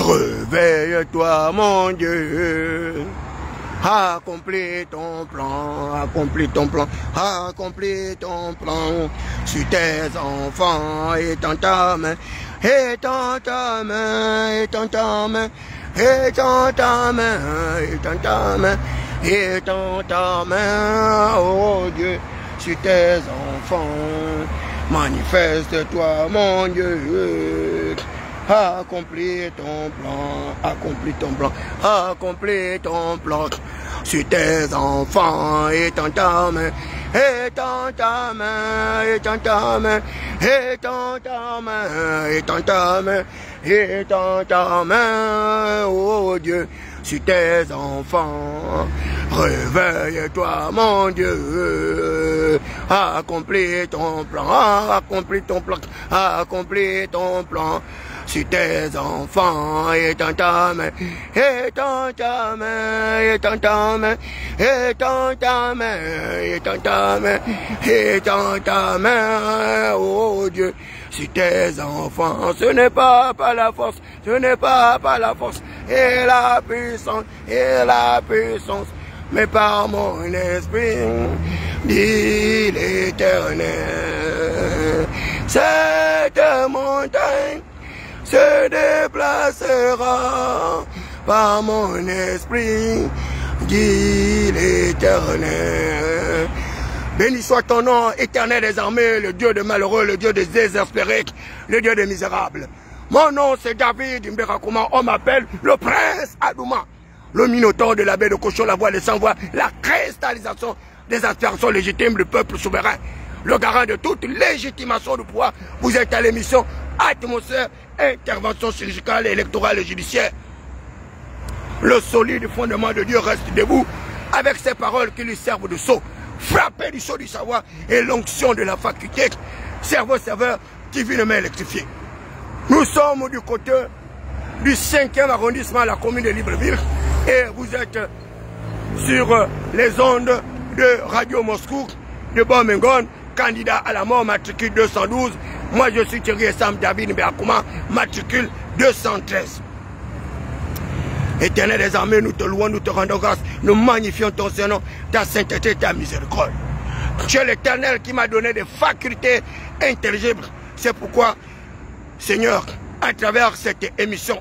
Réveille-toi, mon Dieu. Accomplis ton plan, accomplis ton plan, accomplis ton plan sur tes enfants et dans ta main, et dans ta main, et dans ta main, et dans ta main, et dans ta main, et dans ta main, oh Dieu, sur tes enfants. Manifeste-toi, mon Dieu. Accomplis ton plan, accomplis ton plan, accomplis ton plan sur tes enfants et dans ta main, et dans ta main, et dans ta main, et dans ta main, et dans ta main, et dans ta main, oh Dieu, sur tes enfants. Réveille-toi, mon Dieu, accomplis ton plan, accomplis ton plan, accomplis ton plan sur tes enfants et dans ta main, et dans ta main, et dans ta main, et dans ta main, et dans ta main, et dans ta main, oh Dieu, sur tes enfants. Ce n'est pas par la force, ce n'est pas par la force et la puissance, mais par mon esprit, dit l'Éternel. Cette montagne se déplacera par mon esprit, dit l'Éternel. Béni soit ton nom, Éternel des armées, le Dieu des malheureux, le Dieu des désespérés, le Dieu des misérables. Mon nom c'est David Mberakouma, on m'appelle le prince Adouma, le minotaure de la baie de Cochon, la voix des sans-voix, la cristallisation des aspirations légitimes du peuple souverain, le garant de toute légitimation du pouvoir. Vous êtes à l'émission Atmosphère, intervention chirurgicale, électorale et judiciaire. Le solide fondement de Dieu reste debout avec ces paroles qui lui servent de sceau, frappé du sceau du savoir et l'onction de la faculté, cerveau-serveur divinement électrifié. Nous sommes du côté du 5e arrondissement à la commune de Libreville et vous êtes sur les ondes de Radio Moscou de Bomengon, candidat à la mort, matricule 212. Moi je suis Thierry Sam David Mberakouma, matricule 213. Éternel des armées, nous te louons, nous te rendons grâce, nous magnifions ton Saint-Nom, ta sainteté, ta miséricorde. Tu es l'Éternel qui m'a donné des facultés intelligibles. C'est pourquoi, Seigneur, à travers cette émission,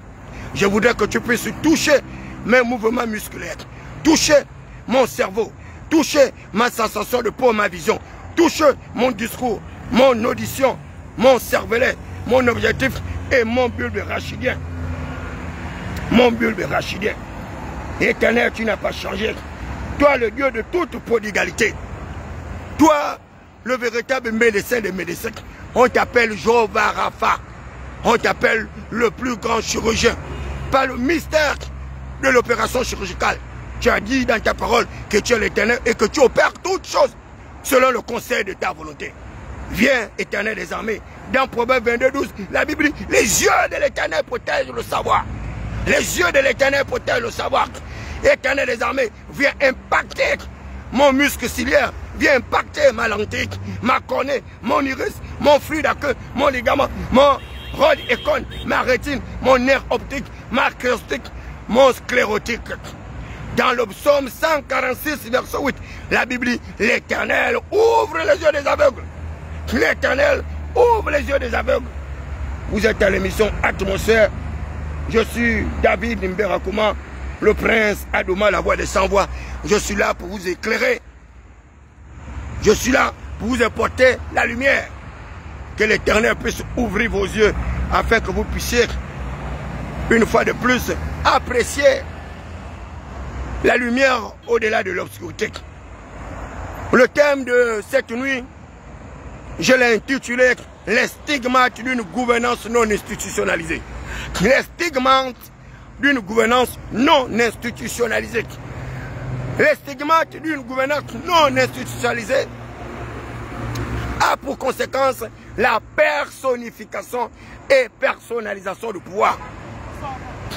je voudrais que tu puisses toucher mes mouvements musculaires, toucher mon cerveau, toucher ma sensation de peau, ma vision, toucher mon discours, mon audition, mon cervelet, mon objectif et mon bulbe rachidien. Mon bulbe rachidien. Éternel, tu n'as pas changé. Toi, le Dieu de toute prodigalité. Toi, le véritable médecin des médecins. On t'appelle Jéhovah Rapha. On t'appelle le plus grand chirurgien. Par le mystère de l'opération chirurgicale. Tu as dit dans ta parole que tu es l'Éternel et que tu opères toutes choses selon le conseil de ta volonté. Viens, Éternel des armées. Dans Proverbe 22:12, la Bible dit, les yeux de l'Éternel protègent le savoir. Les yeux de l'Éternel protègent le savoir. Éternel des armées, viens impacter mon muscle ciliaire, viens impacter ma lentille, ma cornée, mon iris, mon fluide à queue, mon ligament, mon rod et cône, ma rétine, mon nerf optique, ma cryostique, mon sclérotique. Dans le psaume 146, verset 8, la Bible dit, l'Éternel ouvre les yeux des aveugles. L'Éternel ouvre les yeux des aveugles. Vous êtes à l'émission Atmosphère. Je suis David Mberakouma, le prince Adouma, la voix des sans-voix. Je suis là pour vous éclairer. Je suis là pour vous apporter la lumière. Que l'Éternel puisse ouvrir vos yeux afin que vous puissiez, une fois de plus, apprécier la lumière au-delà de l'obscurité. Le thème de cette nuit, je l'ai intitulé « Les stigmates d'une gouvernance non institutionnalisée ». Les stigmates d'une gouvernance non institutionnalisée. Les stigmates d'une gouvernance non institutionnalisée a pour conséquence la personnification et personnalisation du pouvoir.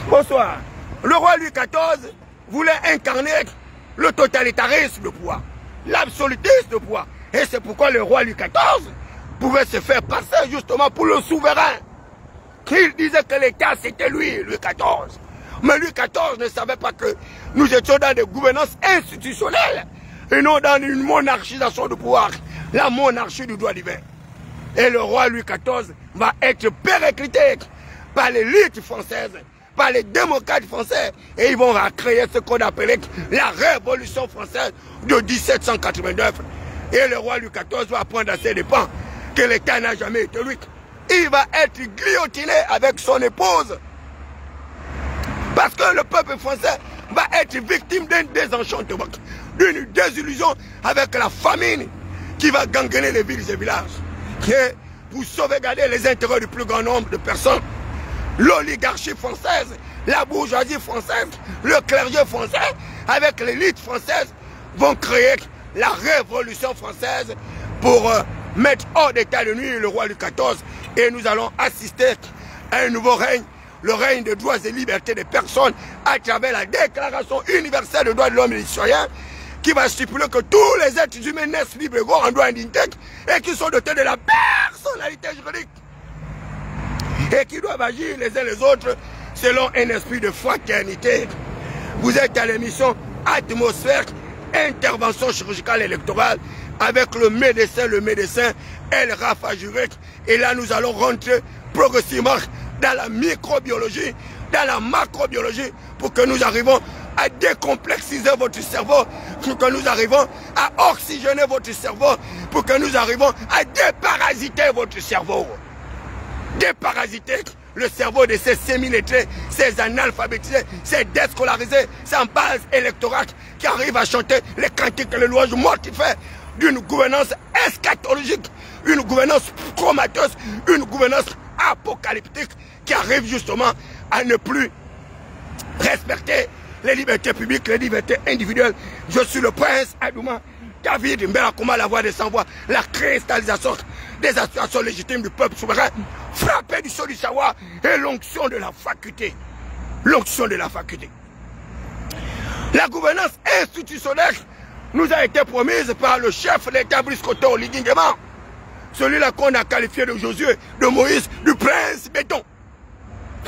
Bonsoir. Le roi Louis XIV voulait incarner le totalitarisme de pouvoir, l'absolutisme de pouvoir. Et c'est pourquoi le roi Louis XIV pouvait se faire passer justement pour le souverain. Il disait que l'État c'était lui, Louis XIV. Mais Louis XIV ne savait pas que nous étions dans des gouvernances institutionnelles et non dans une monarchisation du pouvoir, la monarchie du droit divin. Et le roi Louis XIV va être périclité par l'élite française, par les démocrates français, et ils vont créer ce qu'on appelait la Révolution française de 1789. Et le roi Louis XIV va apprendre à ses dépens que l'État n'a jamais été lui. Il va être guillotiné avec son épouse. Parce que le peuple français va être victime d'un désenchantement, d'une désillusion avec la famine qui va gangréner les villes et villages. Et pour sauvegarder les intérêts du plus grand nombre de personnes, l'oligarchie française, la bourgeoisie française, le clergé français, avec l'élite française, vont créer la Révolution française pour mettre hors d'état de nuire le roi Louis XIV. Et nous allons assister à un nouveau règne, le règne des droits et libertés des personnes à travers la Déclaration universelle des droits de l'homme et des citoyens qui va stipuler que tous les êtres humains naissent libres et égaux en droit et dignité et qui sont dotés de la personnalité juridique et qui doivent agir les uns les autres selon un esprit de fraternité. Vous êtes à l'émission Atmosphère, intervention chirurgicale électorale avec le médecin El Rafa Jurek. Et là nous allons rentrer progressivement dans la microbiologie, dans la macrobiologie, pour que nous arrivions à décomplexiser votre cerveau, pour que nous arrivions à oxygéner votre cerveau, pour que nous arrivions à déparasiter votre cerveau. Déparasiter le cerveau de ces semi-lettrés, ces analphabétisés, ces déscolarisés, sans base électorale qui arrivent à chanter les cantiques et les louanges mortifères d'une gouvernance eschatologique, une gouvernance prometteuse, une gouvernance apocalyptique qui arrive justement à ne plus respecter les libertés publiques, les libertés individuelles. Je suis le prince Adouma David Mbelakoma, la voix des sans-voix, la cristallisation des aspirations légitimes du peuple souverain, frappé du sceau du savoir et l'onction de la faculté. L'onction de la faculté. La gouvernance institutionnelle nous a été promise par le chef de l'État Brice Oligui Nguema, celui-là qu'on a qualifié de Josué, de Moïse, du prince béton.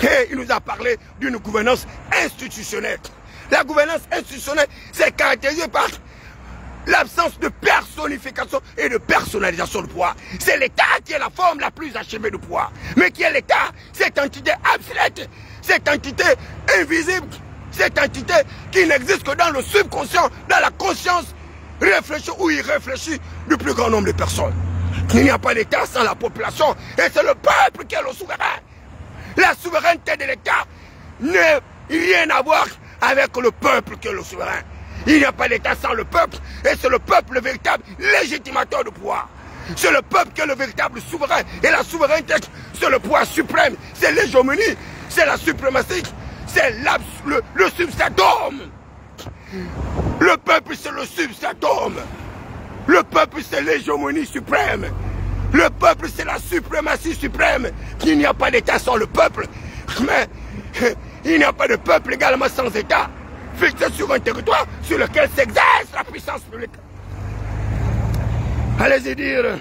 Et il nous a parlé d'une gouvernance institutionnelle. La gouvernance institutionnelle, c'est caractérisé par l'absence de personnification et de personnalisation du pouvoir. C'est l'État qui est la forme la plus achevée du pouvoir. Mais qui est l'État? Cette entité abstraite, cette entité invisible, cette entité qui n'existe que dans le subconscient, dans la conscience réfléchie ou irréfléchie du plus grand nombre de personnes. Il n'y a pas d'État sans la population et c'est le peuple qui est le souverain. La souveraineté de l'État n'a rien à voir avec le peuple qui est le souverain. Il n'y a pas d'État sans le peuple et c'est le peuple le véritable légitimateur du pouvoir. C'est le peuple qui est le véritable souverain et la souveraineté c'est le pouvoir suprême, c'est l'hégémonie, c'est la suprématie, c'est le substratum. Le peuple c'est le substratum. Le peuple c'est l'hégémonie suprême. Le peuple c'est la suprématie suprême. Il n'y a pas d'État sans le peuple. Mais il n'y a pas de peuple également sans État. Fixé sur un territoire sur lequel s'exerce la puissance publique. Allez-y dire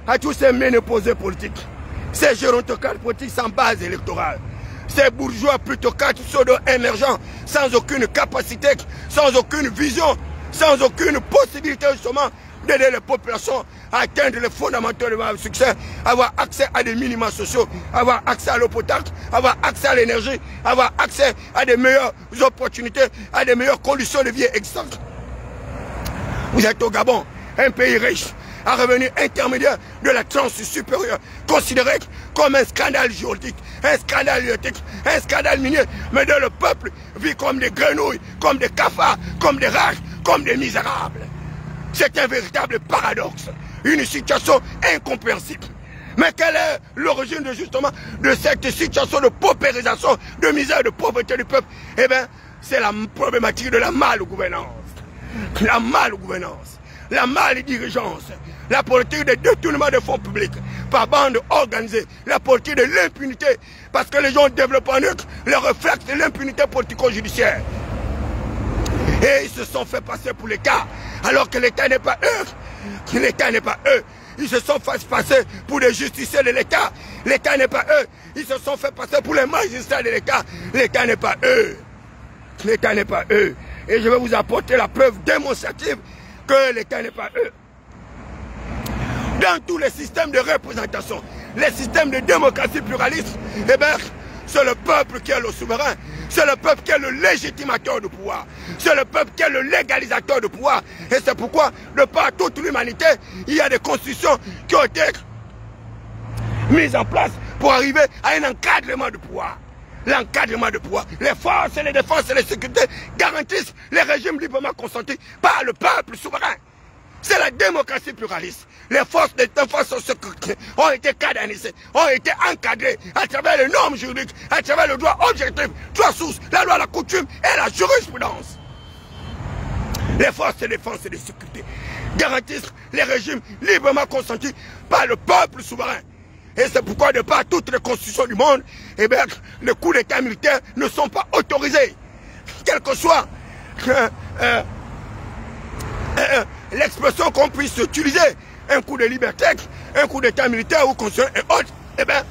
à tous ces ménopausés politiques, ces gérontocrates politiques sans base électorale, ces bourgeois plutocrates pseudo-émergents, sans aucune capacité, sans aucune vision, sans aucune possibilité justement d'aider les populations à atteindre les fondamentaux de leur succès, avoir accès à des minima sociaux, avoir accès à l'eau potable, avoir accès à l'énergie, avoir accès à des meilleures opportunités, à des meilleures conditions de vie existantes. Vous êtes au Gabon, un pays riche, à revenu intermédiaire de la tranche supérieure, considéré comme un scandale géologique, un scandale hydroélectrique, un scandale minier, mais dont le peuple vit comme des grenouilles, comme des cafards, comme des rats, comme des misérables. C'est un véritable paradoxe, une situation incompréhensible. Mais quelle est l'origine justement de cette situation de paupérisation, de misère, de pauvreté du peuple? Eh bien, c'est la problématique de la mal-gouvernance. La mal-gouvernance, la mal-dirigeance, la politique de détournement des fonds publics par bande organisée, la politique de l'impunité, parce que les gens développent en eux le réflexe de l'impunité politico-judiciaire. Et ils se sont fait passer pour l'État, alors que l'État n'est pas eux. L'État n'est pas eux. Ils se sont fait passer pour des justiciers de l'État, L'État n'est pas eux. Ils se sont fait passer pour les magistrats de l'État. L'État n'est pas eux. L'État n'est pas eux. Et je vais vous apporter la preuve démonstrative que l'État n'est pas eux. Dans tous les systèmes de représentation, les systèmes de démocratie pluraliste, eh bien, c'est le peuple qui est le souverain. C'est le peuple qui est le légitimateur du pouvoir. C'est le peuple qui est le légalisateur du pouvoir. Et c'est pourquoi, de par toute l'humanité, il y a des constitutions qui ont été mises en place pour arriver à un encadrement du pouvoir. L'encadrement du pouvoir. Les forces et les défenses et les sécurités garantissent les régimes librement consentis par le peuple souverain. C'est la démocratie pluraliste. Les forces de défense ont été cadenisées, ont été encadrées à travers les normes juridiques, à travers le droit objectif, droit source, la loi, la coutume et la jurisprudence. Les forces de défense et de sécurité garantissent les régimes librement consentis par le peuple souverain. Et c'est pourquoi, de par toutes les constitutions du monde, eh bien, les coups d'État militaires ne sont pas autorisés. Quel que soit l'expression qu'on puisse utiliser, un coup de liberté, un coup d'État militaire ou constitutionnel et autres, eh bien,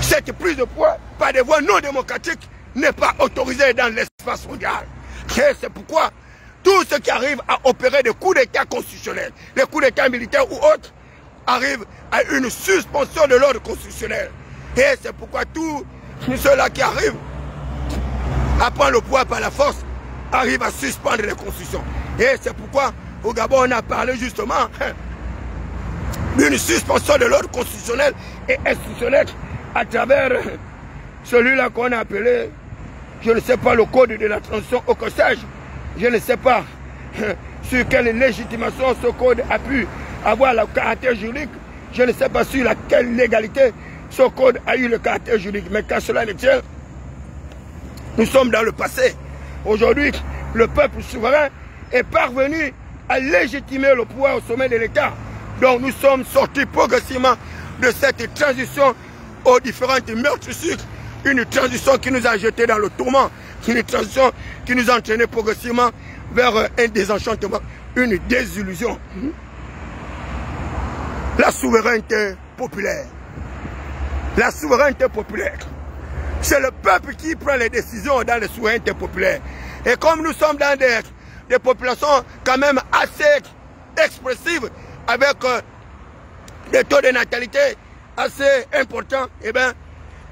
cette prise de poids par des voies non démocratiques n'est pas autorisée dans l'espace mondial. Et c'est pourquoi tout ce qui arrive à opérer des coups d'État constitutionnels, les coups d'État militaires ou autres, arrive à une suspension de l'ordre constitutionnel. Et c'est pourquoi tous ceux-là qui arrivent à prendre le pouvoir par la force arrivent à suspendre les constitutions. Et c'est pourquoi au Gabon on a parlé justement d'une suspension de l'ordre constitutionnel et institutionnel à travers celui-là qu'on a appelé, je ne sais pas, le code de la transition au Cossage. Je ne sais pas sur quelle légitimation ce code a pu avoir le caractère juridique. Je ne sais pas sur laquelle légalité ce code a eu le caractère juridique. Mais quand cela ne tient, nous sommes dans le passé. Aujourd'hui, le peuple souverain est parvenu à légitimer le pouvoir au sommet de l'État. Donc nous sommes sortis progressivement de cette transition aux différentes meurtrissures. Une transition qui nous a jetés dans le tourment. Une transition qui nous a entraînés progressivement vers un désenchantement, une désillusion. La souveraineté populaire. La souveraineté populaire. C'est le peuple qui prend les décisions dans la souveraineté populaire. Et comme nous sommes dans des populations quand même assez expressives, avec des taux de natalité assez importants, eh bien,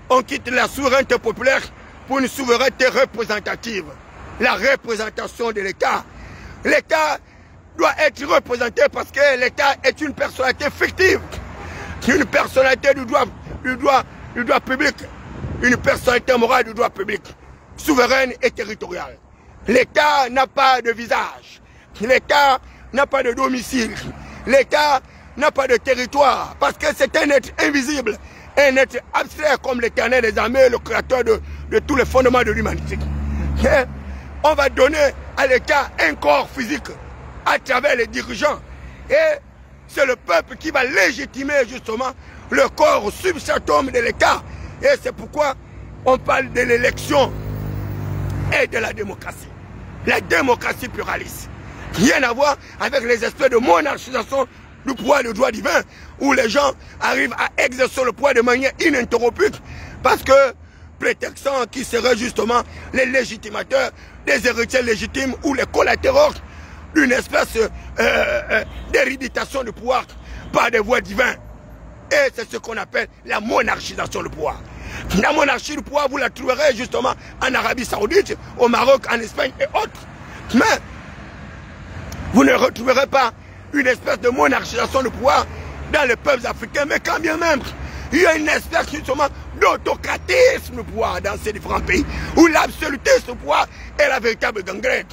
on quitte la souveraineté populaire pour une souveraineté représentative. La représentation de l'État. L'État doit être représenté parce que l'État est une personnalité fictive. Une personnalité du droit public. Une personnalité morale du droit public. Souveraine et territoriale. L'État n'a pas de visage. L'État n'a pas de domicile. L'État n'a pas de territoire. Parce que c'est un être invisible. Un être abstrait comme l'Éternel des armées, le créateur de tous les fondements de l'humanité. On va donner à l'État un corps physique à travers les dirigeants. Et c'est le peuple qui va légitimer justement le corps substratum de l'État. Et c'est pourquoi on parle de l'élection et de la démocratie. La démocratie pluraliste. Rien à voir avec les espèces de monarchisation du pouvoir du droit divin, où les gens arrivent à exercer le pouvoir de manière ininterrompue, parce que prétextant qu'ils seraient justement les légitimateurs, des héritiers légitimes ou les collatéraux d'une espèce d'héréditation du pouvoir par des voies divines. Et c'est ce qu'on appelle la monarchisation du pouvoir. La monarchie du pouvoir, vous la trouverez justement en Arabie Saoudite, au Maroc, en Espagne et autres. Mais vous ne retrouverez pas une espèce de monarchisation du pouvoir dans les peuples africains, mais quand bien même, il y a une espèce justement d'autocratisme du pouvoir dans ces différents pays, où l'absolutisme du pouvoir est la véritable gangrène.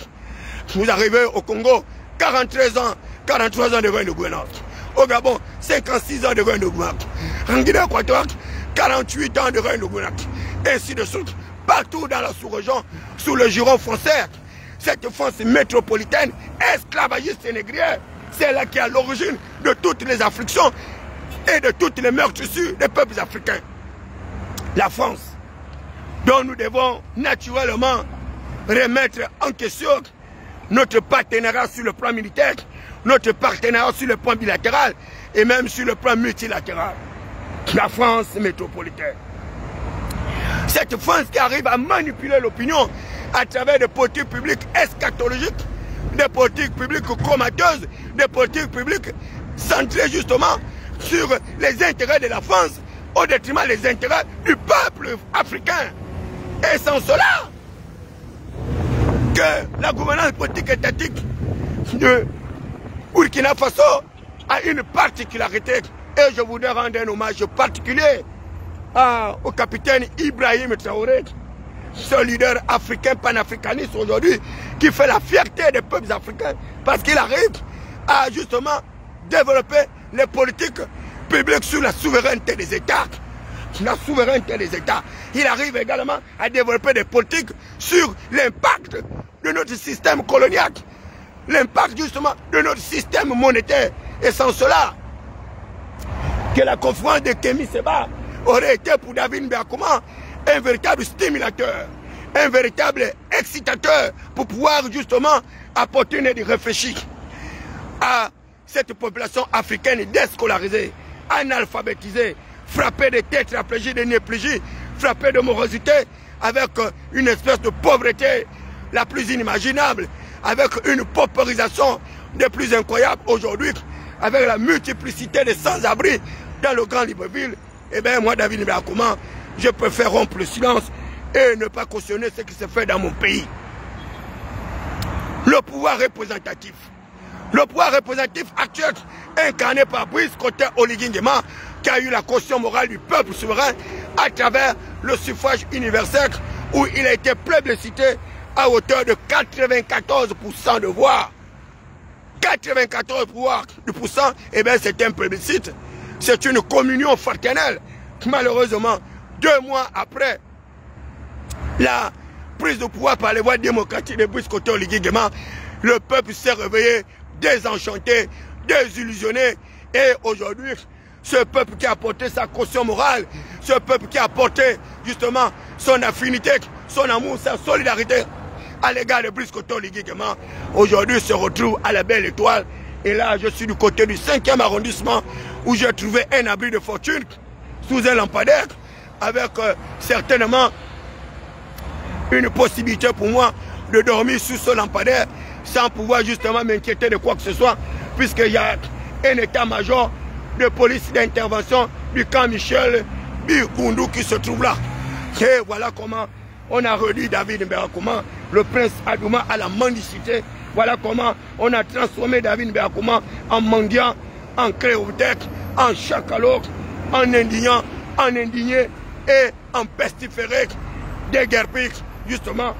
Vous arrivez au Congo, 43 ans de règne de gouvernance. Au Gabon, 56 ans de règne de gouvernance. En Guinée-Équatoriale, 48 ans de règne de gouvernance. Ainsi de suite, partout dans la sous-région, sous le giron français, cette France métropolitaine, esclavagiste et négrière, c'est là qui est à l'origine de toutes les afflictions et de toutes les meurtrissures des peuples africains. La France, dont nous devons naturellement remettre en question notre partenariat sur le plan militaire, notre partenariat sur le plan bilatéral et même sur le plan multilatéral. la France métropolitaine. Cette France qui arrive à manipuler l'opinion à travers des politiques publiques eschatologiques, des politiques publiques comateuses, des politiques publiques centrées justement sur les intérêts de la France au détriment des intérêts du peuple africain. Et sans cela, que la gouvernance politique étatique de Burkina Faso a une particularité. Et je voudrais rendre un hommage particulier au capitaine Ibrahim Traoré, ce leader africain panafricaniste aujourd'hui, qui fait la fierté des peuples africains, parce qu'il arrive à justement développer les politiques publiques sur la souveraineté des États. La souveraineté des États. Il arrive également à développer des politiques sur l'impact de notre système colonial, l'impact justement de notre système monétaire. Et sans cela, que la conférence de Kémy Séba aurait été pour David M'Bengouma un véritable stimulateur, un véritable excitateur pour pouvoir justement apporter une aide réfléchie à cette population africaine déscolarisée, analphabétisée, frappée de tétraplégie, de néplégie, frappée de morosité, avec une espèce de pauvreté la plus inimaginable, avec une paupérisation des plus incroyables aujourd'hui, avec la multiplicité des sans-abri dans le grand Libreville. Eh bien, moi, David M'Bengouma, je préfère rompre le silence et ne pas cautionner ce qui se fait dans mon pays. Le pouvoir représentatif. Le pouvoir représentatif actuel, incarné par Brice Koté Oligui Nguema, qui a eu la caution morale du peuple souverain à travers le suffrage universel, où il a été plébiscité à hauteur de 94% de voix. 94%, eh bien c'est un plébiscite. C'est une communion fraternelle. Malheureusement, 2 mois après la prise de pouvoir par les voies démocratiques de Brice Koté Oligui Nguema, le peuple s'est réveillé désenchanté, désillusionné. Et aujourd'hui, ce peuple qui a apporté sa caution morale, ce peuple qui a apporté justement son affinité, son amour, sa solidarité à l'égard de Brice Koté Oligui Nguema, aujourd'hui se retrouve à la Belle Étoile. Et là, je suis du côté du 5e arrondissement où j'ai trouvé un abri de fortune sous un lampadaire avec certainement une possibilité pour moi de dormir sous ce lampadaire sans pouvoir justement m'inquiéter de quoi que ce soit, puisqu'il y a un état-major de police d'intervention du camp Michel Birkoundou qui se trouve là. Et voilà comment on a réduit David M'Bengouma, le prince Adouma, à la mendicité. Voilà comment on a transformé David M'Bengouma en mendiant, en créotèque, en chacaloque, en indigné et en pestiféré, déguerpi justement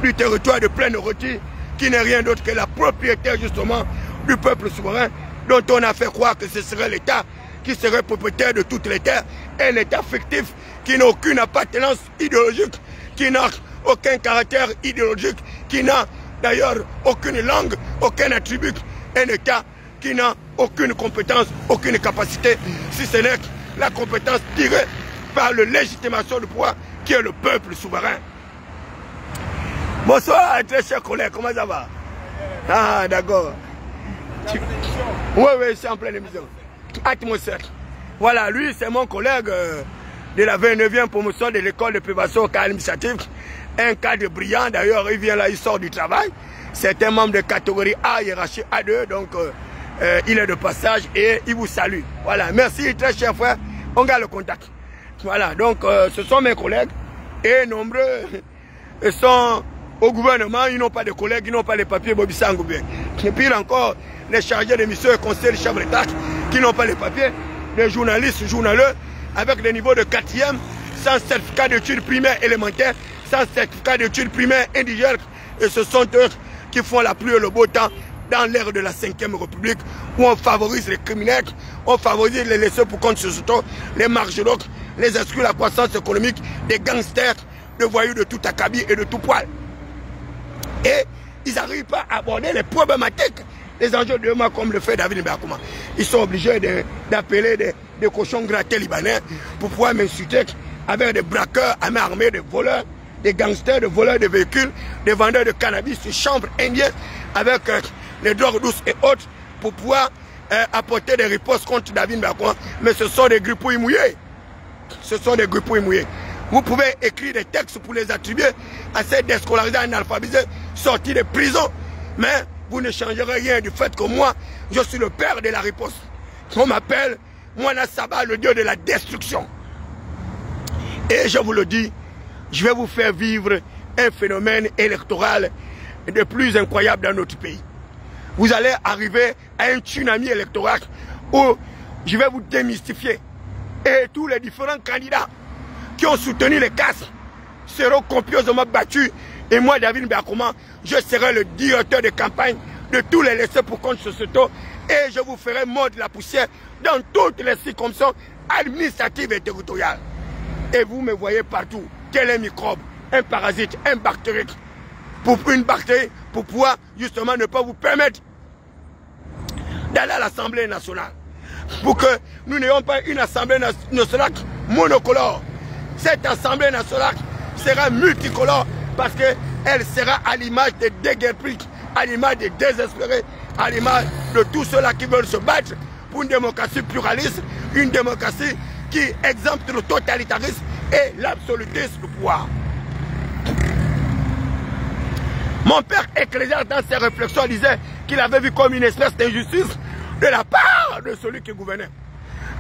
du territoire de pleine rôtie, qui n'est rien d'autre que la propriété justement du peuple souverain, dont on a fait croire que ce serait l'État qui serait propriétaire de toutes les terres, un État fictif qui n'a aucune appartenance idéologique, qui n'a aucun caractère idéologique, qui n'a d'ailleurs aucune langue, aucun attribut, un État qui n'a aucune compétence, aucune capacité, si ce n'est la compétence tirée par la légitimation du pouvoir qui est le peuple souverain. Bonsoir, très chers collègues, comment ça va? Ah, d'accord. Oui, oui, je suis en pleine émission. Atmosphère. Voilà, lui, c'est mon collègue de la 29e promotion de l'école de préparation administrative. Un cadre brillant, d'ailleurs, il vient là, il sort du travail. C'est un membre de catégorie A, hiérarchie A2, donc il est de passage et il vous salue. Voilà, merci, très cher frère. On garde le contact. Voilà, donc ce sont mes collègues et nombreux sont au gouvernement, ils n'ont pas de collègues, ils n'ont pas les papiers Bobby Sangoubien. Et puis encore, les chargés de mission et conseils de chef de l'État qui n'ont pas les papiers, les journalistes, journaleux, avec des niveaux de 4e, sans certificat d'études primaires élémentaires, sans certificat d'études primaires indigènes. Et ce sont eux qui font la pluie et le beau temps dans l'ère de la 5e République, où on favorise les criminels, on favorise les laissés pour compte surtout, les marginaux, les exclus de la croissance économique, des gangsters, des voyous de tout acabit et de tout poil. Et ils n'arrivent pas à aborder les problématiques, les enjeux de demain comme le fait David M'Bengouma. Ils sont obligés d'appeler des cochons grattés libanais pour pouvoir m'insulter avec des braqueurs à main armée, des voleurs, des gangsters, des voleurs de véhicules, des vendeurs de cannabis, des chambres indiennes avec les drogues douces et autres pour pouvoir apporter des ripostes contre David M'Bengouma. Mais ce sont des grippouilles mouillés. ce sont des grippouilles mouillés. Vous pouvez écrire des textes pour les attribuer à ces déscolarisés analphabétisés sortis de prison. Mais vous ne changerez rien du fait que moi, je suis le père de la riposte. On m'appelle Mwana Saba, le dieu de la destruction. Et je vous le dis, je vais vous faire vivre un phénomène électoral de plus incroyable dans notre pays. Vous allez arriver à un tsunami électoral où je vais vous démystifier. Et tous les différents candidats qui ont soutenu les casques seront copieusement battus. Et moi, David Biakoma, je serai le directeur de campagne de tous les laissés pour compte sociétaux. Et je vous ferai mordre la poussière dans toutes les circonstances administratives et territoriales. Et vous me voyez partout. Quel est un microbe, un parasite, un bactérie. Pour une bactérie, pour pouvoir justement ne pas vous permettre d'aller à l'Assemblée nationale. Pour que nous n'ayons pas une Assemblée nationale monocolore. Cette Assemblée nationale sera multicolore parce qu'elle sera à l'image des déguerpis, à l'image des désespérés, à l'image de tous ceux-là qui veulent se battre pour une démocratie pluraliste, une démocratie qui exempte le totalitarisme et l'absolutisme du pouvoir. Mon père ecclésiaste, dans ses réflexions, disait qu'il avait vu comme une espèce d'injustice de la part de celui qui gouvernait.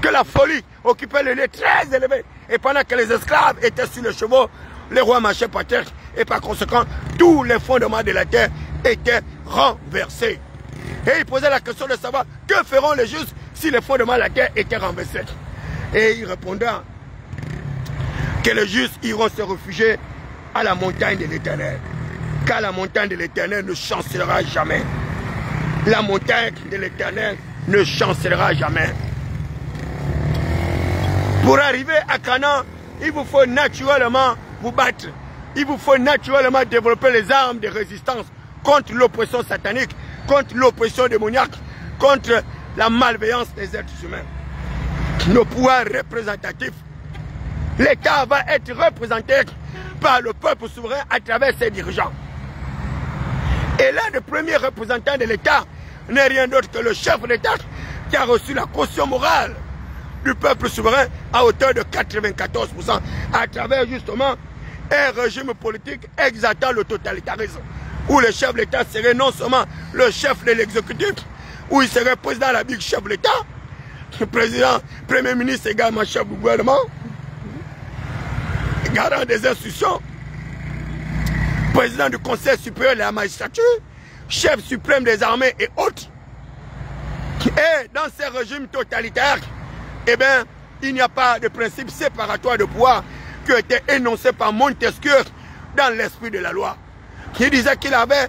Que la folie occupait le lieu très élevé. Et pendant que les esclaves étaient sur les chevaux, les rois marchaient par terre. Et par conséquent, tous les fondements de la terre étaient renversés. Et il posait la question de savoir que feront les justes si les fondements de la terre étaient renversés. Et il répondait que les justes iront se réfugier à la montagne de l'Éternel. Car la montagne de l'Éternel ne chancellera jamais. La montagne de l'Éternel ne chancellera jamais. Pour arriver à Canaan, il vous faut naturellement vous battre. Il vous faut naturellement développer les armes de résistance contre l'oppression satanique, contre l'oppression démoniaque, contre la malveillance des êtres humains. Nos pouvoirs représentatifs, l'État va être représenté par le peuple souverain à travers ses dirigeants. Et l'un des premiers représentants de l'État n'est rien d'autre que le chef de l'État qui a reçu la caution morale du peuple souverain à hauteur de 94% à travers justement un régime politique exaltant le totalitarisme où le chef de l'État serait non seulement le chef de l'exécutif, où il serait président de la Bible, chef de l'État, président, premier ministre également chef du gouvernement, garant des institutions, président du Conseil supérieur de la magistrature, chef suprême des armées et autres. Et dans ces régimes totalitaires, eh bien, il n'y a pas de principe séparatoire de pouvoir qui a été énoncé par Montesquieu dans l'esprit de la loi. Qui disait qu'il avait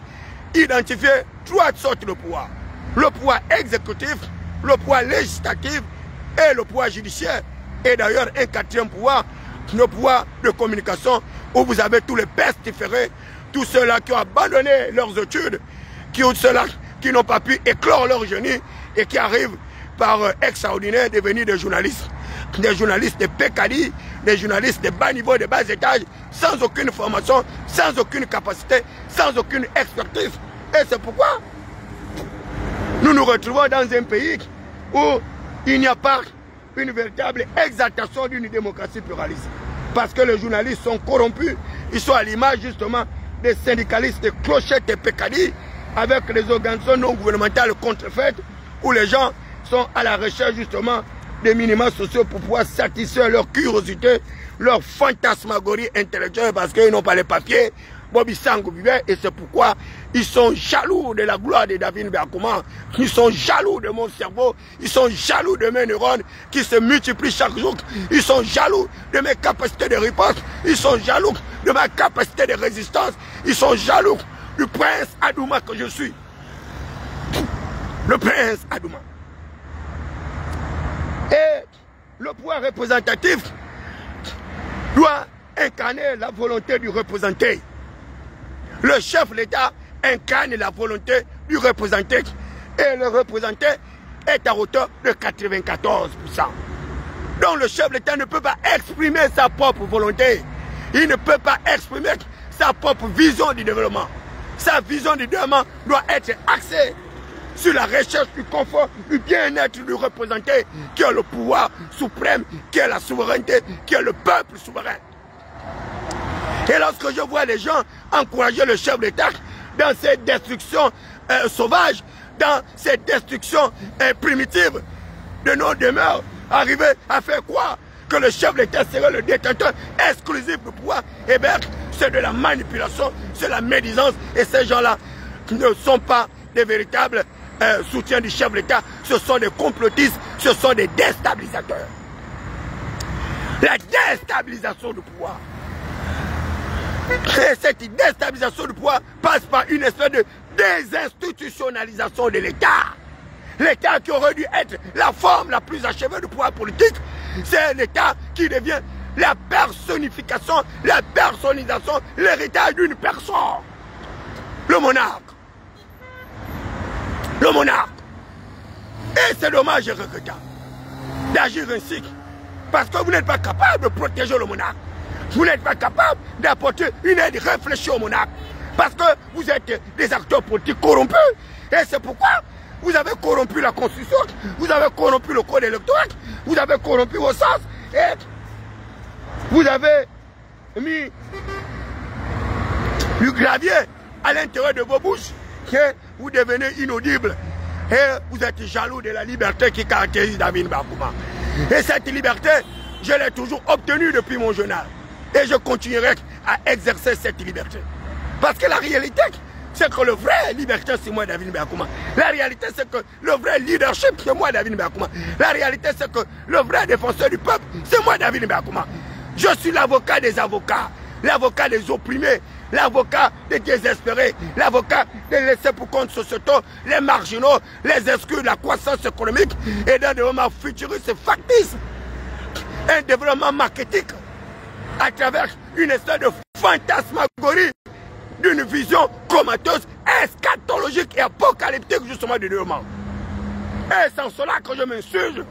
identifié trois sortes de pouvoir. Le pouvoir exécutif, le pouvoir législatif et le pouvoir judiciaire. Et d'ailleurs, un quatrième pouvoir, le pouvoir de communication, où vous avez tous les pestiférés, tous ceux-là qui ont abandonné leurs études, ceux-là qui n'ont pas pu éclore leur génie et qui arrivent par extraordinaire devenir des journalistes de pécadilles, des journalistes de bas niveau, de bas étage, sans aucune formation, sans aucune capacité, sans aucune expertise. Et c'est pourquoi nous nous retrouvons dans un pays où il n'y a pas une véritable exaltation d'une démocratie pluraliste. Parce que les journalistes sont corrompus, ils sont à l'image justement des syndicalistes, des clochettes et pécadilles, avec les organisations non gouvernementales contrefaites, où les gens sont à la recherche justement des minima sociaux pour pouvoir satisfaire leur curiosité, leur fantasmagorie intellectuelle, parce qu'ils n'ont pas les papiers, Bobby Sango vivait, et c'est pourquoi ils sont jaloux de la gloire de David Biakoma, ils sont jaloux de mon cerveau, ils sont jaloux de mes neurones qui se multiplient chaque jour, ils sont jaloux de mes capacités de riposte, ils sont jaloux de ma capacité de résistance, ils sont jaloux du prince Adouma que je suis. Le prince Adouma. Et le pouvoir représentatif doit incarner la volonté du représenté. Le chef de l'État incarne la volonté du représenté. Et le représenté est à hauteur de 94%. Donc le chef de l'État ne peut pas exprimer sa propre volonté. Il ne peut pas exprimer sa propre vision du développement. Sa vision du développement doit être axée sur la recherche du confort, du bien-être du représenté, qui est le pouvoir suprême, qui est la souveraineté, qui est le peuple souverain. Et lorsque je vois les gens encourager le chef d'État dans ces destructions sauvages, dans ces destructions primitives de nos demeures, arriver à faire croire que le chef d'État serait le détenteur exclusif du pouvoir, eh bien, c'est de la manipulation, c'est la médisance, et ces gens-là ne sont pas des véritables soutiens du chef d'État, ce sont des complotistes, ce sont des déstabilisateurs. La déstabilisation du pouvoir. Et cette déstabilisation du pouvoir passe par une espèce de désinstitutionnalisation de l'État. L'État qui aurait dû être la forme la plus achevée du pouvoir politique, c'est l'État qui devient la personnification, la personnisation, l'héritage d'une personne. Le monarque. Le monarque. Et c'est dommage et regrettable d'agir ainsi. Parce que vous n'êtes pas capable de protéger le monarque. Vous n'êtes pas capable d'apporter une aide réfléchie au monarque. Parce que vous êtes des acteurs politiques corrompus. Et c'est pourquoi vous avez corrompu la Constitution, vous avez corrompu le code électoral, vous avez corrompu vos sens, et vous avez mis du gravier à l'intérieur de vos bouches, et vous devenez inaudible. Et vous êtes jaloux de la liberté qui caractérise David Bakouma. Et cette liberté, je l'ai toujours obtenue depuis mon jeune âge. Et je continuerai à exercer cette liberté. Parce que la réalité, c'est que le vrai liberté, c'est moi, David Bakouma. La réalité, c'est que le vrai leadership, c'est moi, David Bakouma. La réalité, c'est que le vrai défenseur du peuple, c'est moi, David Bakouma. Je suis l'avocat des avocats, l'avocat des opprimés, l'avocat des désespérés, l'avocat des laissés pour compte sociétaux, les marginaux, les exclus de la croissance économique et d'un développement futuriste et factice. Un développement marketing à travers une espèce de fantasmagorie d'une vision comateuse, eschatologique et apocalyptique justement du développement. Et c'est en cela que je m'insurge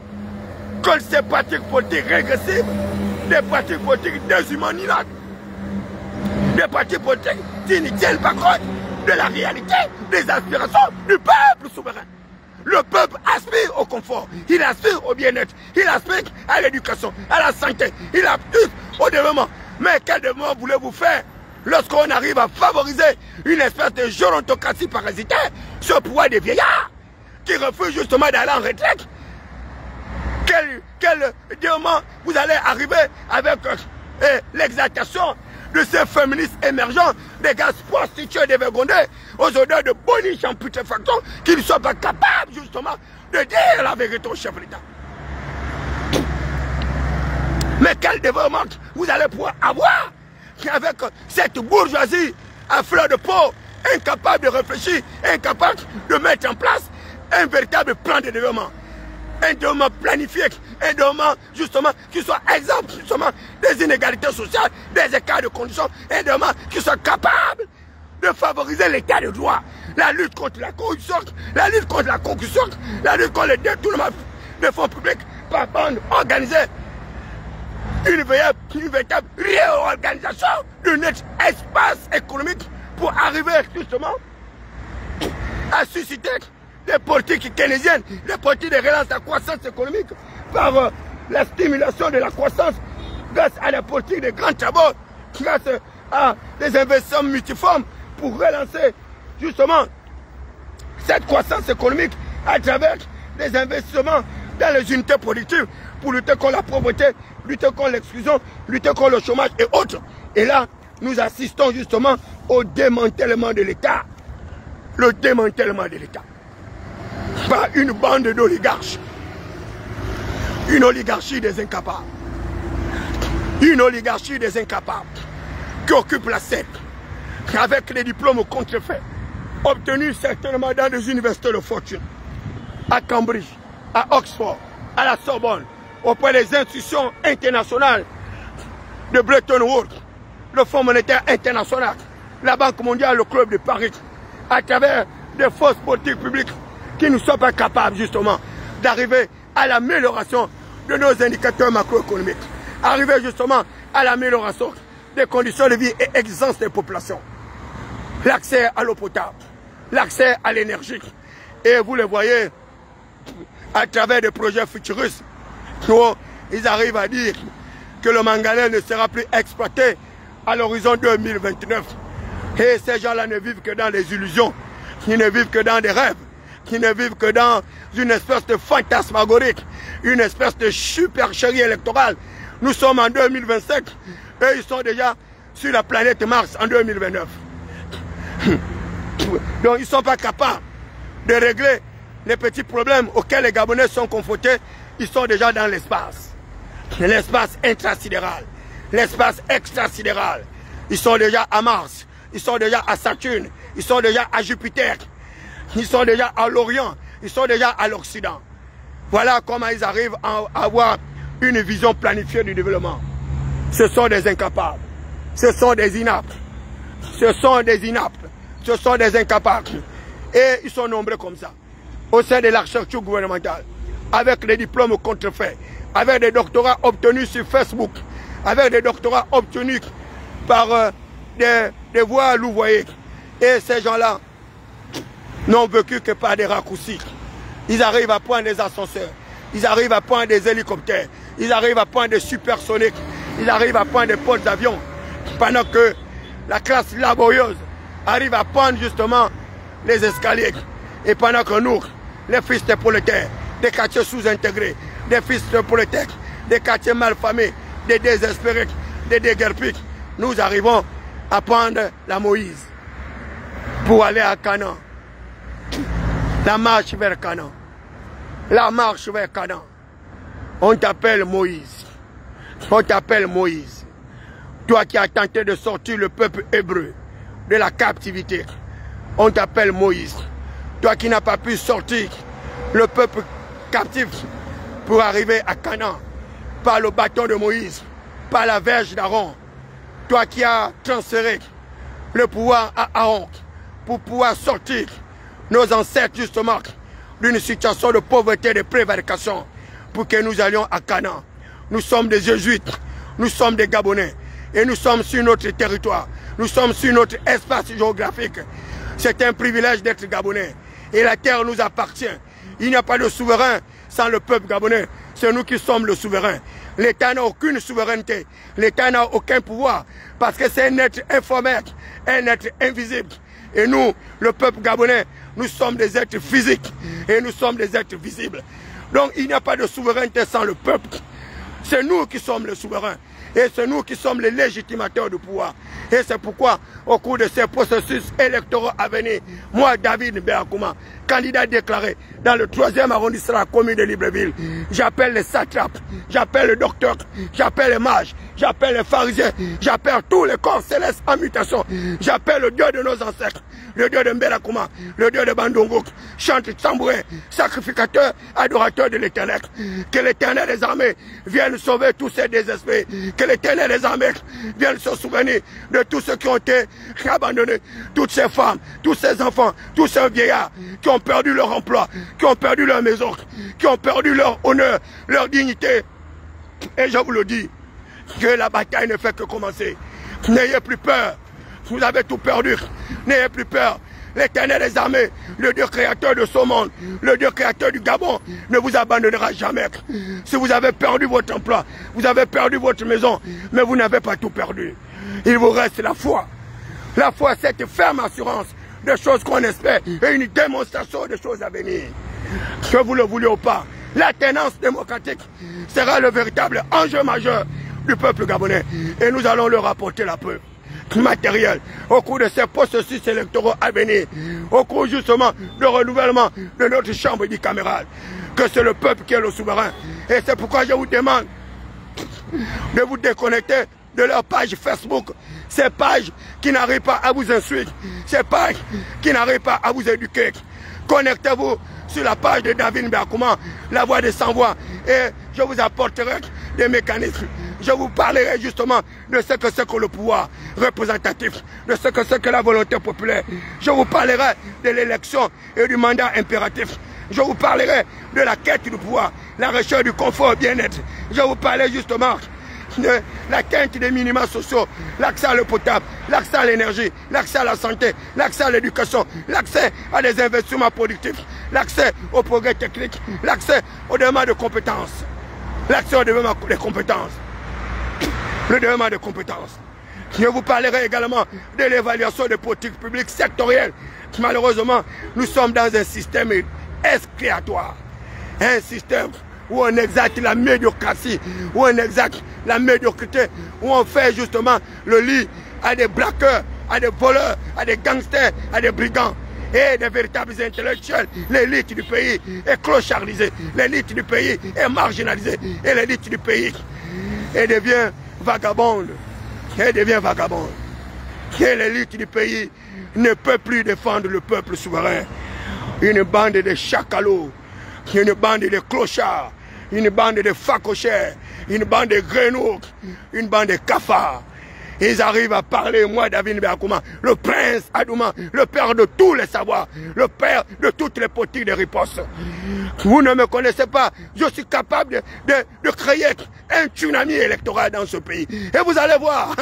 que ces pratiques politiques régressives, des pratiques politiques déshumanisantes, des pratiques politiques qui ne tiennent pas compte de la réalité des aspirations du peuple souverain. Le peuple aspire au confort, il aspire au bien-être, il aspire à l'éducation, à la santé, il aspire au développement. Mais quel développement voulez-vous faire lorsqu'on arrive à favoriser une espèce de gérontocratie parasitaire, ce pouvoir des vieillards qui refusent justement d'aller en retraite? Quel développement vous allez arriver avec l'exaltation de ces féministes émergents, des gars prostitués dévergondés, aux odeurs de boniche en putréfaction, qui ne sont pas capables justement de dire la vérité au chef de l'État. Mais quel développement vous allez pouvoir avoir avec cette bourgeoisie à fleur de peau, incapable de réfléchir, incapable de mettre en place un véritable plan de développement? Un développement planifié, un développement justement qui soit exemple justement des inégalités sociales, des écarts de conditions, un développement qui soit capable de favoriser l'état de droit, la lutte contre la corruption, la lutte contre la concussion, la lutte contre le détournement de fonds publics par bande organisée, une véritable réorganisation de notre espace économique pour arriver justement à susciter des politiques keynésiennes, des politiques de relance de la croissance économique par la stimulation de la croissance grâce à la politique de grands travaux, grâce à des investissements multiformes pour relancer justement cette croissance économique à travers des investissements dans les unités productives pour lutter contre la pauvreté, lutter contre l'exclusion, lutter contre le chômage et autres. Et là, nous assistons justement au démantèlement de l'État. Le démantèlement de l'État par une bande d'oligarches. Une oligarchie des incapables. Une oligarchie des incapables qui occupe la scène avec les diplômes contrefaits, obtenus certainement dans des universités de fortune, à Cambridge, à Oxford, à la Sorbonne, auprès des institutions internationales de Bretton Woods, le Fonds monétaire international, la Banque mondiale, le Club de Paris, à travers des fausses politiques publiques qui ne sont pas capables justement d'arriver à l'amélioration de nos indicateurs macroéconomiques, arriver justement à l'amélioration des conditions de vie et existence des populations, l'accès à l'eau potable, l'accès à l'énergie Et vous les voyez à travers des projets futuristes où ils arrivent à dire que le manganèse ne sera plus exploité à l'horizon 2029. Et ces gens-là ne vivent que dans des illusions, qui ne vivent que dans des rêves, qui ne vivent que dans une espèce de fantasmagorique, une espèce de supercherie électorale. Nous sommes en 2025 et ils sont déjà sur la planète Mars en 2029. Donc ils ne sont pas capables de régler les petits problèmes auxquels les Gabonais sont confrontés. Ils sont déjà dans l'espace. L'espace intrasidéral, l'espace extrasidéral. Ils sont déjà à Mars, ils sont déjà à Saturne, ils sont déjà à Jupiter, ils sont déjà à l'Orient, ils sont déjà à l'Occident. Voilà comment ils arrivent à avoir une vision planifiée du développement. Ce sont des incapables, ce sont des inaptes, ce sont des inaptes, ce sont des incapables. Et ils sont nombreux comme ça, au sein de l'architecture gouvernementale, avec des diplômes contrefaits, avec des doctorats obtenus sur Facebook, avec des doctorats obtenus par des voies louvoyées. Et ces gens-là n'ont vécu que par des raccourcis. Ils arrivent à prendre des ascenseurs, ils arrivent à prendre des hélicoptères, ils arrivent à prendre des supersoniques, ils arrivent à prendre des portes d'avion, pendant que la classe laborieuse arrive à prendre justement les escaliers. Et pendant que nous, les fils des prolétaires, des quartiers sous-intégrés, des fils de prolétaires, des quartiers malfamés, des désespérés, des déguerpis, nous arrivons à prendre la Moïse pour aller à Canaan. La marche vers Canaan. La marche vers Canaan. On t'appelle Moïse. On t'appelle Moïse. Toi qui as tenté de sortir le peuple hébreu de la captivité. On t'appelle Moïse. Toi qui n'as pas pu sortir le peuple captif pour arriver à Canaan par le bâton de Moïse, par la verge d'Aaron. Toi qui as transféré le pouvoir à Aaron pour pouvoir sortir nos ancêtres justement d'une situation de pauvreté et de prévarication pour que nous allions à Canaan. Nous sommes des Jésuites, nous sommes des Gabonais et nous sommes sur notre territoire, nous sommes sur notre espace géographique. C'est un privilège d'être Gabonais et la terre nous appartient. Il n'y a pas de souverain sans le peuple gabonais. C'est nous qui sommes le souverain. L'État n'a aucune souveraineté. L'État n'a aucun pouvoir. Parce que c'est un être informel, un être invisible. Et nous, le peuple gabonais, nous sommes des êtres physiques. Et nous sommes des êtres visibles. Donc il n'y a pas de souveraineté sans le peuple. C'est nous qui sommes le souverain. Et c'est nous qui sommes les légitimateurs du pouvoir. Et c'est pourquoi, au cours de ces processus électoraux à venir, moi, David Béakouma, candidat déclaré dans le 3e arrondissement de la commune de Libreville, j'appelle les satrapes, j'appelle les docteurs, j'appelle les mages, j'appelle les pharisiens, j'appelle tous les corps célestes en mutation, j'appelle le Dieu de nos ancêtres, le Dieu de Mbérakouma, le Dieu de Bandungouk, chante tambourin, sacrificateur, adorateur de l'Éternel. Que l'Éternel des armées vienne sauver tous ces désespérés, que l'Éternel des armées vienne se souvenir de tous ceux qui ont été abandonnés, toutes ces femmes, tous ces enfants, tous ces vieillards qui ont perdu leur emploi, qui ont perdu leur maison, qui ont perdu leur honneur, leur dignité. Et je vous le dis, que la bataille ne fait que commencer. N'ayez plus peur, vous avez tout perdu. N'ayez plus peur. L'Éternel des armées, le Dieu créateur de ce monde, le Dieu créateur du Gabon, ne vous abandonnera jamais. Si vous avez perdu votre emploi, vous avez perdu votre maison, mais vous n'avez pas tout perdu. Il vous reste la foi. La foi, c'est une ferme assurance des choses qu'on espère et une démonstration des choses à venir. Que vous le voulez ou pas, l'alternance démocratique sera le véritable enjeu majeur du peuple gabonais. Et nous allons leur apporter la preuve matériel au cours de ces processus électoraux à venir, au cours justement de renouvellement de notre chambre bicamérale, que c'est le peuple qui est le souverain. Et c'est pourquoi je vous demande de vous déconnecter de leur page Facebook, ces pages qui n'arrivent pas à vous instruire, ces pages qui n'arrivent pas à vous éduquer. Connectez-vous sur la page de David Béakouma, la voix des sans-voix, et je vous apporterai des mécanismes. Je vous parlerai justement de ce que c'est que le pouvoir représentatif, de ce que c'est que la volonté populaire. Je vous parlerai de l'élection et du mandat impératif. Je vous parlerai de la quête du pouvoir, la recherche du confort et bien-être. Je vous parlerai justement l'atteinte des minima sociaux, l'accès à l'eau potable, l'accès à l'énergie, l'accès à la santé, l'accès à l'éducation, l'accès à des investissements productifs, l'accès au progrès technique, l'accès au développement de compétences, l'accès au développement des compétences, le développement de compétences. Je vous parlerai également de l'évaluation des politiques publiques sectorielles. Malheureusement, nous sommes dans un système excréatoire, un système où on exalte la médiocratie, où on exalte la médiocrité, où on fait justement le lit à des braqueurs, à des voleurs, à des gangsters, à des brigands et des véritables intellectuels. L'élite du pays est clochardisée, l'élite du pays est marginalisée et l'élite du pays devient vagabonde. Elle devient vagabonde. Et l'élite du pays ne peut plus défendre le peuple souverain. Une bande de chacalots, une bande de clochards, une bande de facochères, une bande de grenouilles, une bande de cafards. Ils arrivent à parler, moi, David Nbeakouma, le prince Adouma, le père de tous les savoirs, le père de toutes les politiques de riposte. Vous ne me connaissez pas, je suis capable de créer un tsunami électoral dans ce pays. Et vous allez voir,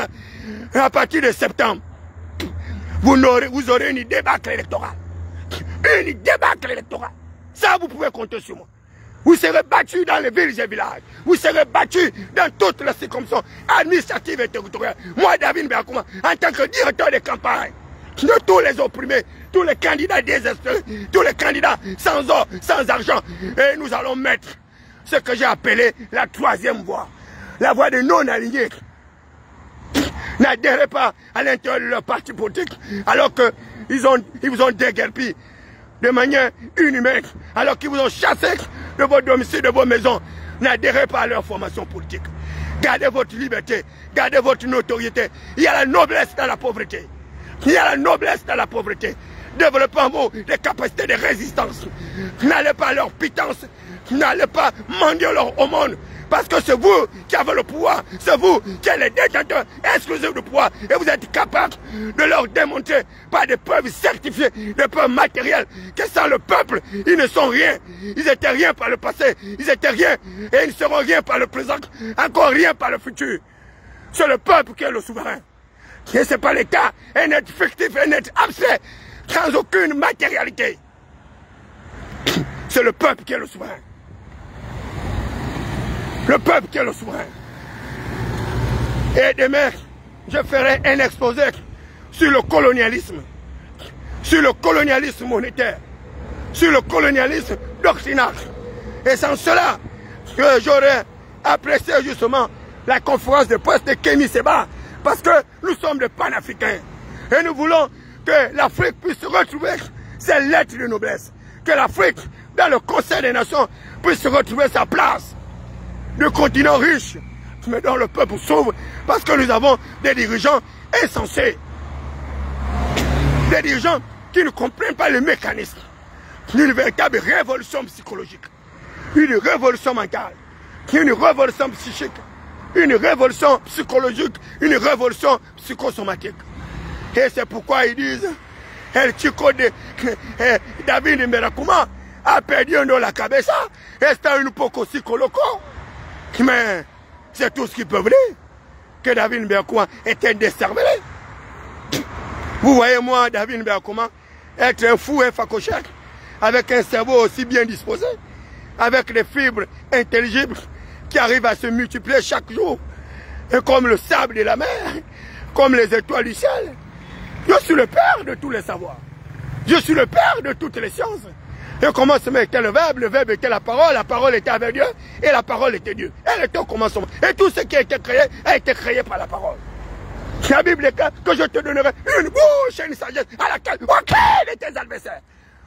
à partir de septembre, vous aurez une débâcle électorale. Une débâcle électorale. Ça, vous pouvez compter sur moi. Vous serez battus dans les villes et villages. Vous serez battus dans toutes les circonstances administratives et territoriales. Moi, David Nbeakouma, en tant que directeur de campagne de tous les opprimés, tous les candidats désespérés, tous les candidats sans or, sans argent, et nous allons mettre ce que j'ai appelé la troisième voie. La voie des non-alignés. N'adhérez pas à l'intérieur de leur parti politique alors qu'ils vous ont déguerpi de manière inhumaine, alors qu'ils vous ont chassé de vos domiciles, de vos maisons. N'adhérez pas à leur formation politique. Gardez votre liberté, gardez votre notoriété. Il y a la noblesse dans la pauvreté. Il y a la noblesse dans la pauvreté. Développez en vous des capacités de résistance. N'allez pas à leur pitance, n'allez pas mendier leur aumône. Parce que c'est vous qui avez le pouvoir, c'est vous qui êtes les détenteurs exclusifs du pouvoir. Et vous êtes capable de leur démontrer par des preuves certifiées, des preuves matérielles, que sans le peuple, ils ne sont rien. Ils étaient rien par le passé, ils étaient rien, et ils ne seront rien par le présent, encore rien par le futur. C'est le peuple qui est le souverain. Et ce n'est pas l'État, un être fictif, un être abstrait, sans aucune matérialité. C'est le peuple qui est le souverain. Le peuple qui est le souverain. Et demain, je ferai un exposé sur le colonialisme monétaire, sur le colonialisme doctrinal. Et sans cela, que j'aurais apprécié justement la conférence de presse de Kémy Séba, parce que nous sommes des panafricains. Et nous voulons que l'Afrique puisse retrouver ses lettres de noblesse. Que l'Afrique, dans le Conseil des Nations, puisse retrouver sa place de continent riche, mais dont le peuple s'ouvre, parce que nous avons des dirigeants insensés, des dirigeants qui ne comprennent pas le mécanisme d'une véritable révolution psychologique, une révolution mentale, une révolution psychique, une révolution psychologique, une révolution psychosomatique. Et c'est pourquoi ils disent, El Chico de David Nbeakouma a perdu un la cabeza, et c'est un poco psycholoco. Mais c'est tout ce qu'ils peuvent dire, que David Nbeakouma était décervelé. Vous voyez moi, David Nbeakouma, être un fou, un facochère, avec un cerveau aussi bien disposé, avec des fibres intelligibles qui arrivent à se multiplier chaque jour, et comme le sable de la mer, comme les étoiles du ciel. Je suis le père de tous les savoirs. Je suis le père de toutes les sciences. Et au commencement était le verbe était la parole était avec Dieu, et la parole était Dieu. Elle était au commencement. Et tout ce qui a été créé par la parole. La Bible dit que je te donnerai une bouche et une sagesse à laquelle aucun de tes adversaires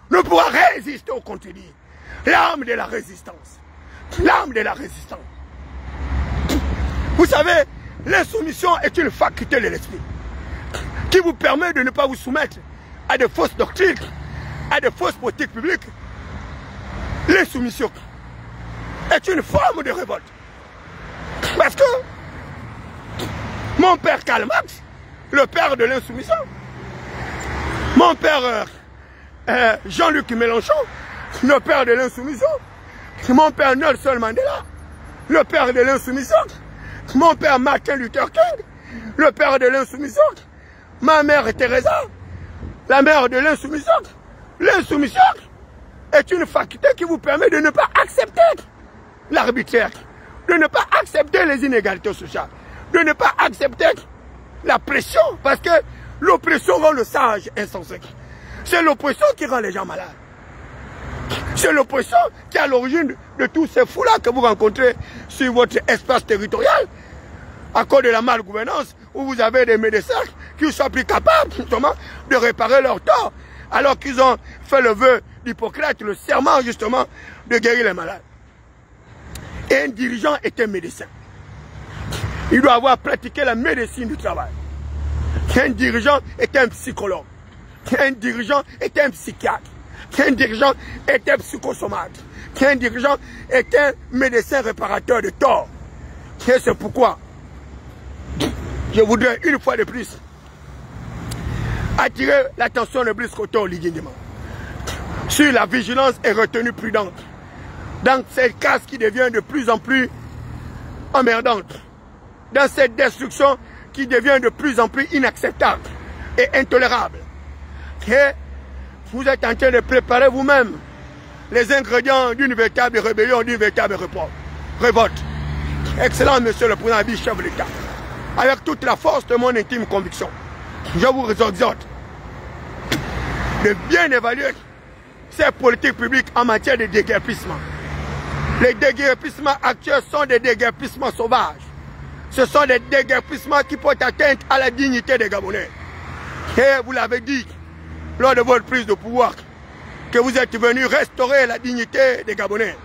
ne pourra résister au contenu. L'âme de la résistance. L'âme de la résistance. Vous savez, l'insoumission est une faculté de l'esprit qui vous permet de ne pas vous soumettre à de fausses doctrines, à de fausses politiques publiques. L'insoumission est une forme de révolte. Parce que mon père Karl Marx, le père de l'insoumission, mon père Jean-Luc Mélenchon, le père de l'insoumission, mon père Nelson Mandela, le père de l'insoumission, mon père Martin Luther King, le père de l'insoumission, ma mère Teresa, la mère de l'insoumission. L'insoumission est une faculté qui vous permet de ne pas accepter l'arbitraire, de ne pas accepter les inégalités sociales, de ne pas accepter la pression, parce que l'oppression rend le sage insensé. C'est l'oppression qui rend les gens malades. C'est l'oppression qui est à l'origine de tous ces fous-là que vous rencontrez sur votre espace territorial, à cause de la malgouvernance, où vous avez des médecins qui sont plus capables justement de réparer leurs torts, alors qu'ils ont fait le vœu d'Hippocrate, le serment justement de guérir les malades. Et un dirigeant est un médecin. Il doit avoir pratiqué la médecine du travail. Un dirigeant est un psychologue. Un dirigeant est un psychiatre. Un dirigeant est un psychosomate. Un dirigeant est un médecin réparateur de torts. Et c'est pourquoi je voudrais une fois de plus attirer l'attention de Brice Koto Ligindema sur la vigilance et retenue prudente dans cette casse qui devient de plus en plus emmerdante, dans cette destruction qui devient de plus en plus inacceptable et intolérable. Et vous êtes en train de préparer vous-même les ingrédients d'une véritable rébellion, d'une véritable révolte. Excellent Monsieur le Président Abiy, chef de l'État, avec toute la force de mon intime conviction, je vous exhorte de bien évaluer ces politiques publiques en matière de déguerpissement. Les déguerpissements actuels sont des déguerpissements sauvages. Ce sont des déguerpissements qui portent atteinte à la dignité des Gabonais. Et vous l'avez dit lors de votre prise de pouvoir, que vous êtes venu restaurer la dignité des Gabonais.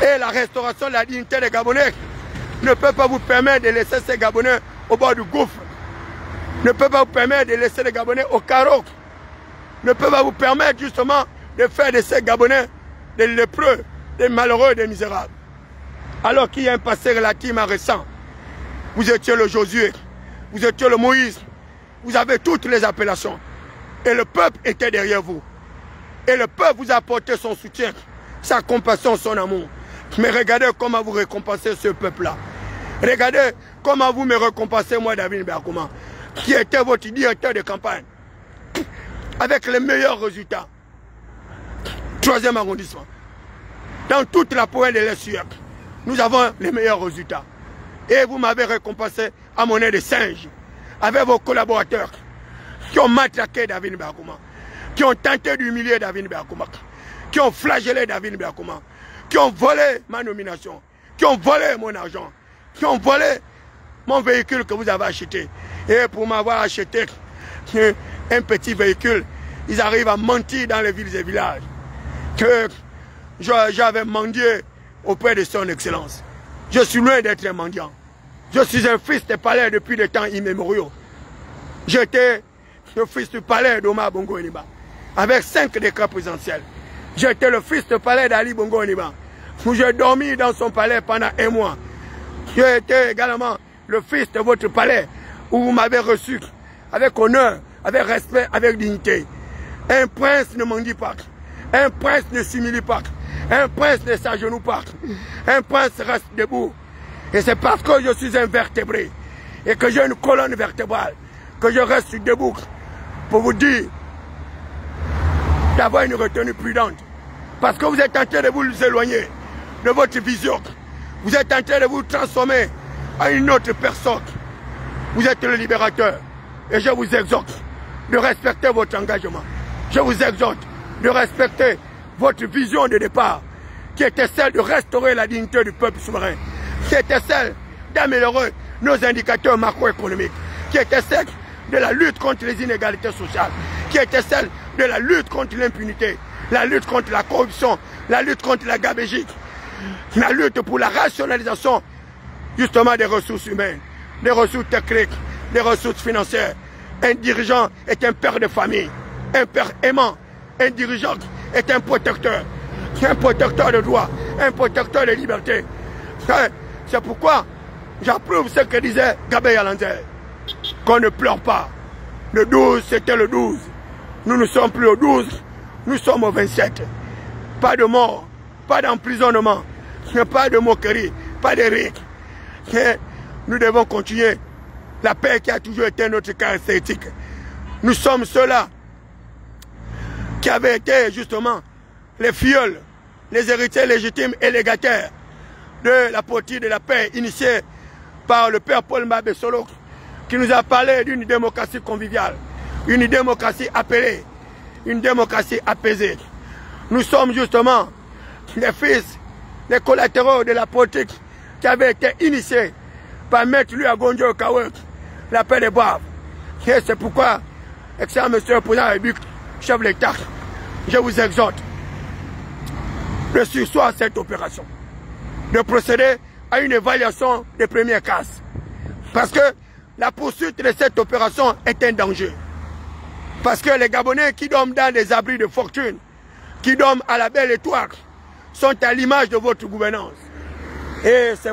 Et la restauration de la dignité des Gabonais ne peut pas vous permettre de laisser ces Gabonais au bord du gouffre. Ne peut pas vous permettre de laisser les Gabonais au carreau. Ne peut pas vous permettre justement de faire de ces Gabonais des lépreux, des malheureux, des misérables. Alors qu'il y a un passé relativement récent. Vous étiez le Josué, vous étiez le Moïse, vous avez toutes les appellations. Et le peuple était derrière vous. Et le peuple vous a apporté son soutien, sa compassion, son amour. Mais regardez comment vous récompensez ce peuple-là. Regardez comment vous me récompensez, moi, David Berkouma, qui était votre directeur de campagne, avec les meilleurs résultats. 3e arrondissement. Dans toute la pointe de l'Est, nous avons les meilleurs résultats. Et vous m'avez récompensé à monnaie de singe, avec vos collaborateurs qui ont matraqué David Berkouma, qui ont tenté d'humilier David Berkouma, qui ont flagellé David Berkouma, qui ont volé ma nomination, qui ont volé mon argent, qui ont volé mon véhicule que vous avez acheté. Et pour m'avoir acheté un petit véhicule, ils arrivent à mentir dans les villes et villages que j'avais mendié auprès de son excellence. Je suis loin d'être un mendiant. Je suis un fils de palais depuis des temps immémoriaux. J'étais le fils du palais d'Omar Bongo Ondimba, avec 5 décrets présidentiels. J'étais le fils de palais d'Ali Bongo Ondimba, où j'ai dormi dans son palais pendant 1 mois. J'ai été également le fils de votre palais, où vous m'avez reçu avec honneur, avec respect, avec dignité. Un prince ne mendie pas. Un prince ne s'humilie pas. Un prince ne s'agenouille pas. Un prince reste debout. Et c'est parce que je suis un vertébré et que j'ai une colonne vertébrale que je reste debout pour vous dire d'avoir une retenue prudente. Parce que vous êtes en train de vous éloigner de votre vision. Vous êtes en train de vous transformer en une autre personne. Vous êtes le libérateur. Et je vous exhorte de respecter votre engagement. Je vous exhorte de respecter votre vision de départ, qui était celle de restaurer la dignité du peuple souverain, qui était celle d'améliorer nos indicateurs macroéconomiques, qui était celle de la lutte contre les inégalités sociales, qui était celle de la lutte contre l'impunité, la lutte contre la corruption, la lutte contre la gabégie, la lutte pour la rationalisation justement des ressources humaines, des ressources techniques, des ressources financières. Un dirigeant est un père de famille, un père aimant. Un dirigeant est un protecteur de droit, un protecteur de liberté. C'est pourquoi j'approuve ce que disait Gabé Yalanzer, qu'on ne pleure pas. Le 12, c'était le 12. Nous ne sommes plus au 12, nous sommes au 27. Pas de mort, pas d'emprisonnement, pas de moquerie, pas de rire. Et nous devons continuer. La paix qui a toujours été notre caractéristique. Nous sommes ceux-là qui avaient été justement les filleuls, les héritiers légitimes et légataires de la politique de la paix initiée par le père Paul Mabé Solo, qui nous a parlé d'une démocratie conviviale, une démocratie appelée, une démocratie apaisée. Nous sommes justement les fils, les collatéraux de la politique qui avait été initiée par Maître Louis Agonjo Okawe, la paix des braves. Et c'est pourquoi, excellent monsieur le président de la République, chef de l'État, je vous exhorte de sursoir à cette opération, de procéder à une évaluation des premières classes. Parce que la poursuite de cette opération est un danger. Parce que les Gabonais qui dorment dans des abris de fortune, qui dorment à la belle étoile, sont à l'image de votre gouvernance. Et c'est